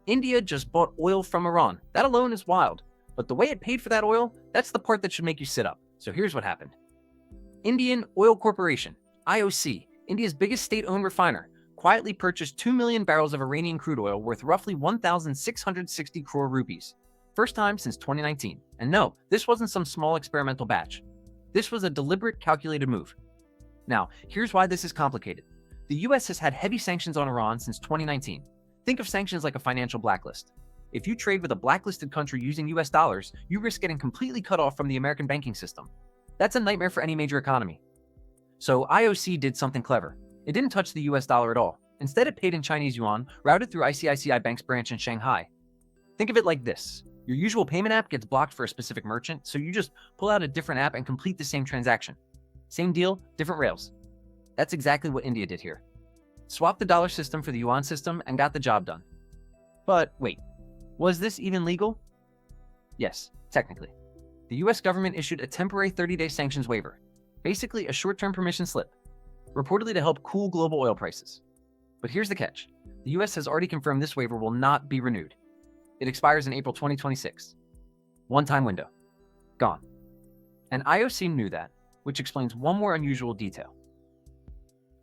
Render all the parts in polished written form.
India just bought oil from Iran. That alone is wild. But the way it paid for that oil, that's the part that should make you sit up. So here's what happened. Indian Oil Corporation, IOC, India's biggest state-owned refiner, quietly purchased 2 million barrels of Iranian crude oil worth roughly 1,660 crore rupees. First time since 2019. And no, this wasn't some small experimental batch. This was a deliberate, calculated move. Now, here's why this is complicated. The US has had heavy sanctions on Iran since 2019. Think of sanctions like a financial blacklist. If you trade with a blacklisted country using US dollars, you risk getting completely cut off from the American banking system. That's a nightmare for any major economy. So IOC did something clever. It didn't touch the US dollar at all. Instead, it paid in Chinese yuan, routed through ICICI Bank's branch in Shanghai. Think of it like this. Your usual payment app gets blocked for a specific merchant, so you just pull out a different app and complete the same transaction. Same deal, different rails. That's exactly what India did here. Swapped the dollar system for the yuan system and got the job done. But wait, was this even legal? Yes, technically. The US government issued a temporary 30-day sanctions waiver, basically a short-term permission slip, reportedly to help cool global oil prices. But here's the catch. The US has already confirmed this waiver will not be renewed. It expires in April 2026. One-time window. Gone. And IOC knew that, which explains one more unusual detail.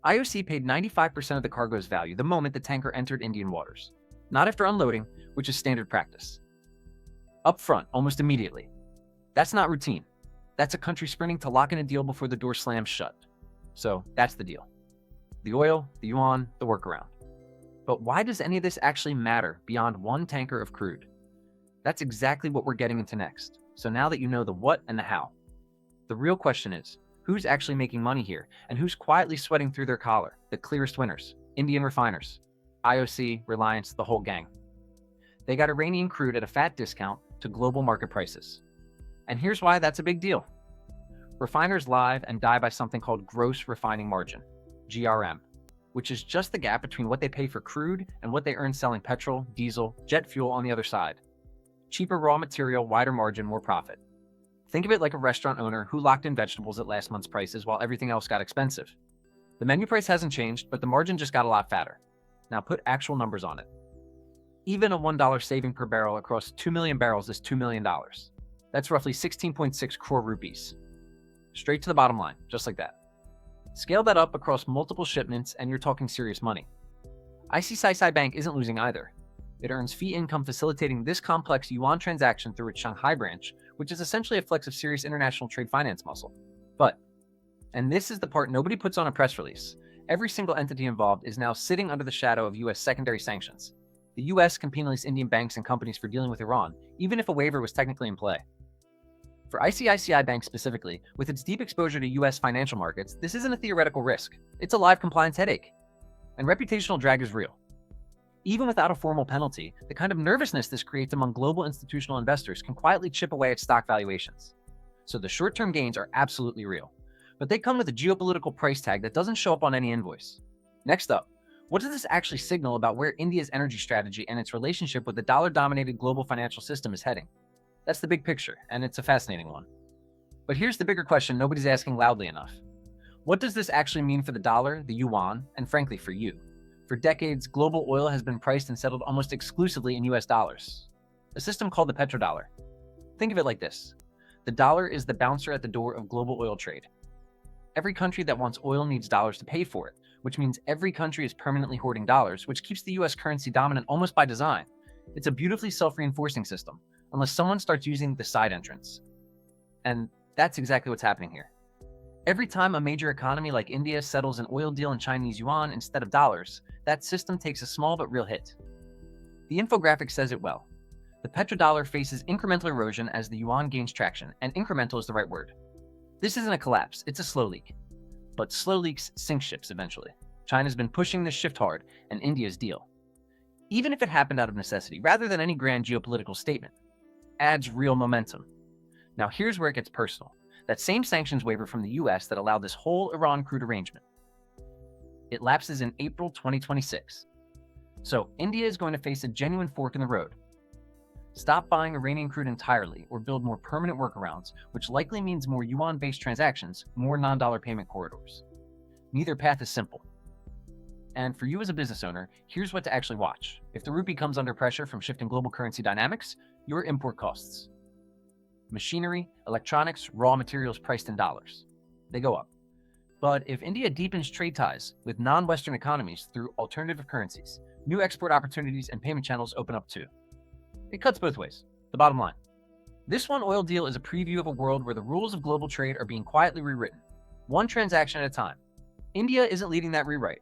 IOC paid 95% of the cargo's value the moment the tanker entered Indian waters, not after unloading, which is standard practice. Up front, almost immediately. That's not routine. That's a country sprinting to lock in a deal before the door slams shut. So that's the deal. The oil, the yuan, the workaround. But why does any of this actually matter beyond one tanker of crude? That's exactly what we're getting into next. So now that you know the what and the how, the real question is, who's actually making money here and who's quietly sweating through their collar? The clearest winners, Indian refiners, IOC, Reliance, the whole gang. They got Iranian crude at a fat discount to global market prices. And here's why that's a big deal. Refiners live and die by something called gross refining margin, GRM, which is just the gap between what they pay for crude and what they earn selling petrol, diesel, jet fuel on the other side. Cheaper raw material, wider margin, more profit. Think of it like a restaurant owner who locked in vegetables at last month's prices while everything else got expensive. The menu price hasn't changed, but the margin just got a lot fatter. Now put actual numbers on it. Even a $1 saving per barrel across 2 million barrels is $2 million. That's roughly 16.6 crore rupees. Straight to the bottom line, just like that. Scale that up across multiple shipments and you're talking serious money. ICICI Bank isn't losing either. It earns fee income facilitating this complex yuan transaction through its Shanghai branch, which is essentially a flex of serious international trade finance muscle. But, and this is the part nobody puts on a press release, every single entity involved is now sitting under the shadow of US secondary sanctions. The US can penalize Indian banks and companies for dealing with Iran, even if a waiver was technically in play. For ICICI Bank specifically, with its deep exposure to US financial markets, this isn't a theoretical risk. It's a live compliance headache. And reputational drag is real. Even without a formal penalty, the kind of nervousness this creates among global institutional investors can quietly chip away at stock valuations. So the short-term gains are absolutely real. But they come with a geopolitical price tag that doesn't show up on any invoice. Next up, what does this actually signal about where India's energy strategy and its relationship with the dollar-dominated global financial system is heading? That's the big picture, and it's a fascinating one. But here's the bigger question nobody's asking loudly enough. What does this actually mean for the dollar, the yuan, and frankly for you? For decades, global oil has been priced and settled almost exclusively in US dollars, a system called the petrodollar. Think of it like this. The dollar is the bouncer at the door of global oil trade. Every country that wants oil needs dollars to pay for it, which means every country is permanently hoarding dollars, which keeps the US currency dominant almost by design. It's a beautifully self-reinforcing system, unless someone starts using the side entrance. And that's exactly what's happening here. Every time a major economy like India settles an oil deal in Chinese yuan instead of dollars, that system takes a small but real hit. The infographic says it well. The petrodollar faces incremental erosion as the yuan gains traction, and incremental is the right word. This isn't a collapse, it's a slow leak. But slow leaks sink ships eventually. China's been pushing this shift hard, and India's deal, even if it happened out of necessity, rather than any grand geopolitical statement, adds real momentum. Now here's where it gets personal. That same sanctions waiver from the US that allowed this whole Iran crude arrangement. It lapses in April 2026. So India is going to face a genuine fork in the road. Stop buying Iranian crude entirely or build more permanent workarounds, which likely means more yuan-based transactions, more non-dollar payment corridors. Neither path is simple. And for you as a business owner, here's what to actually watch. If the rupee comes under pressure from shifting global currency dynamics, your import costs. Machinery, electronics, raw materials priced in dollars. They go up. But if India deepens trade ties with non-Western economies through alternative currencies, new export opportunities and payment channels open up too. It cuts both ways. The bottom line. This one oil deal is a preview of a world where the rules of global trade are being quietly rewritten, one transaction at a time. India isn't leading that rewrite,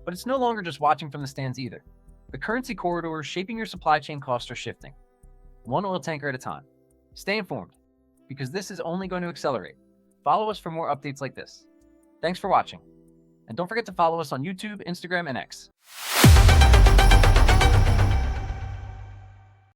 but it's no longer just watching from the stands either. The currency corridors shaping your supply chain costs are shifting, one oil tanker at a time. Stay informed, because this is only going to accelerate. Follow us for more updates like this. Thanks for watching, and don't forget to follow us on YouTube, Instagram, and X.